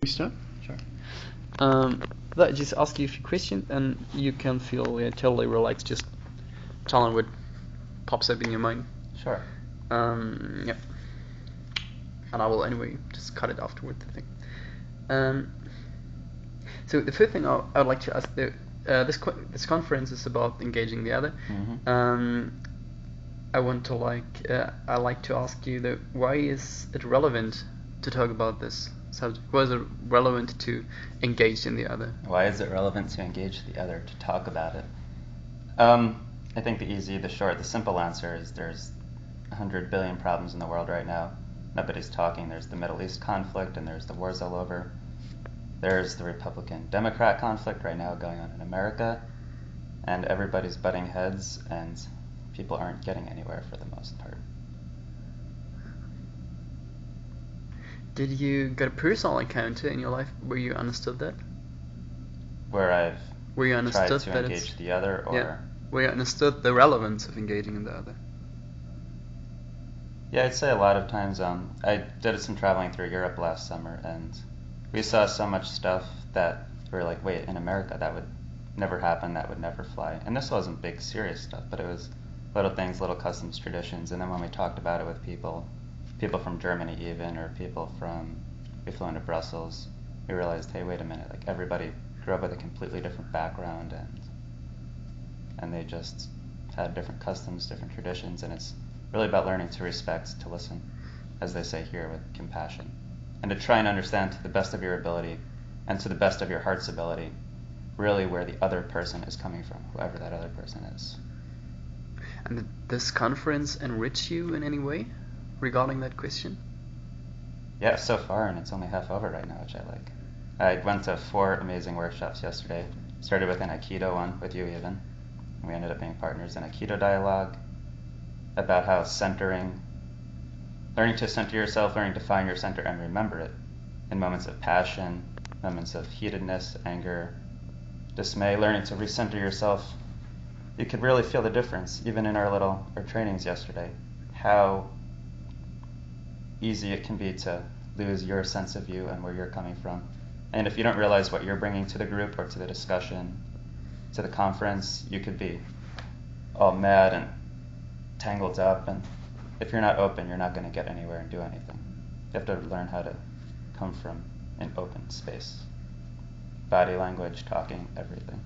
We start? Sure. I just ask you a few questions, and you can feel totally relaxed. Just telling what pops up in your mind. Sure. Yeah. And I will anyway just cut it afterward. I think. So the first thing I'd like to ask, this conference is about engaging the other. Mm-hmm. I want to I like to ask you why is it relevant to talk about this subject? Why is it relevant to engage in the other? Why is it relevant to engage the other, to talk about it? I think the easy, the short, the simple answer is there's 100 billion problems in the world right now. Nobody's talking. There's the Middle East conflict, and there's the wars all over. There's the Republican-Democrat conflict right now going on in America, and everybody's butting heads, and people aren't getting anywhere for the most part. Did you get a personal encounter in your life where you understood that? Where I've tried to engage the other, or... Yeah, where you understood the relevance of engaging in the other. Yeah, I'd say a lot of times. I did some traveling through Europe last summer, and we saw so much stuff that we were like, wait, in America that would never happen, that would never fly. And this wasn't big, serious stuff, but it was little things, little customs, traditions. And then when we talked about it with people from Germany even, or we flew into Brussels, we realized, hey, wait a minute, like everybody grew up with a completely different background, and they just had different customs, different traditions, and it's really about learning to respect, to listen, as they say here, with compassion, and to try and understand to the best of your ability and to the best of your heart's ability really where the other person is coming from, whoever that other person is. And did this conference enrich you in any way regarding that question? Yeah, so far, and it's only half over right now, which I like. I went to 4 amazing workshops yesterday. Started with an Aikido one, with you even, and we ended up being partners in Aikido dialogue about how learning to center yourself, learning to find your center and remember it in moments of passion, moments of heatedness, anger, dismay, learning to recenter yourself. You could really feel the difference, even in our trainings yesterday, how easy it can be to lose your sense of you and where you're coming from. And if you don't realize what you're bringing to the group or to the discussion, to the conference, you could be all mad and tangled up, and if you're not open, you're not going to get anywhere and do anything. You have to learn how to come from an open space. Body language, talking, everything.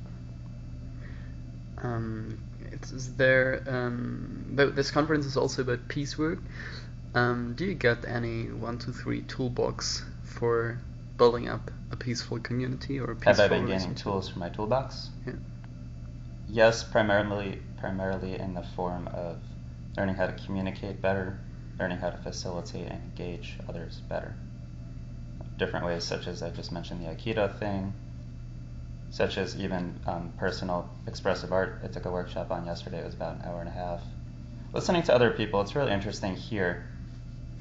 This conference is also about peace work. Do you get any 1, 2, 3 toolbox for building up a peaceful community or a peaceful Have I been gaining tools for my toolbox? Yeah. Yes, primarily in the form of learning how to communicate better, learning how to facilitate and engage others better. Different ways, such as I just mentioned the Aikido thing, such as even personal expressive art. I took a workshop on yesterday. It was about an hour and a half. Listening to other people, it's really interesting here.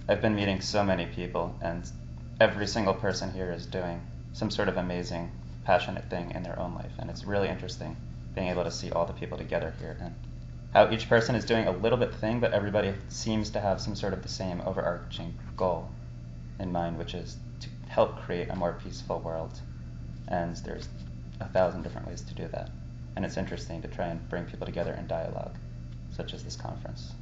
I've been meeting so many people, and every single person here is doing some sort of amazing, passionate thing in their own life, and it's really interesting being able to see all the people together here and how each person is doing a little bit thing, but everybody seems to have some sort of the same overarching goal in mind, which is to help create a more peaceful world. And there's 1,000 different ways to do that, and it's interesting to try and bring people together in dialogue, such as this conference.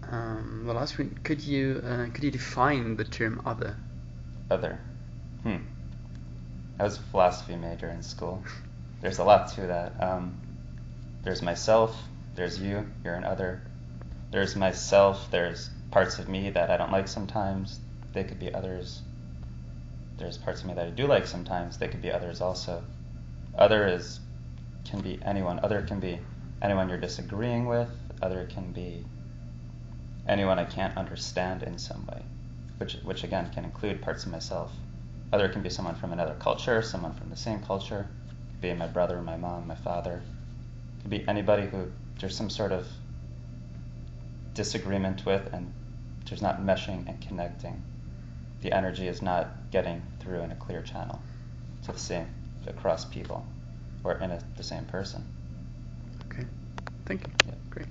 The last one, could you define the term other? Other. I was a philosophy major in school. There's a lot to that. There's myself, there's you, you're an other. There's myself, there's parts of me that I don't like sometimes, they could be others. There's parts of me that I do like sometimes, they could be others also. Other can be anyone. Other can be anyone you're disagreeing with. Other can be anyone I can't understand in some way, which again can include parts of myself. Other can be someone from another culture, someone from the same culture. It could be my brother, my mom, my father. It could be anybody who there's some sort of disagreement with, and there's not meshing and connecting. The energy is not getting through in a clear channel across people or in the same person. Okay, thank you. Yeah. Great.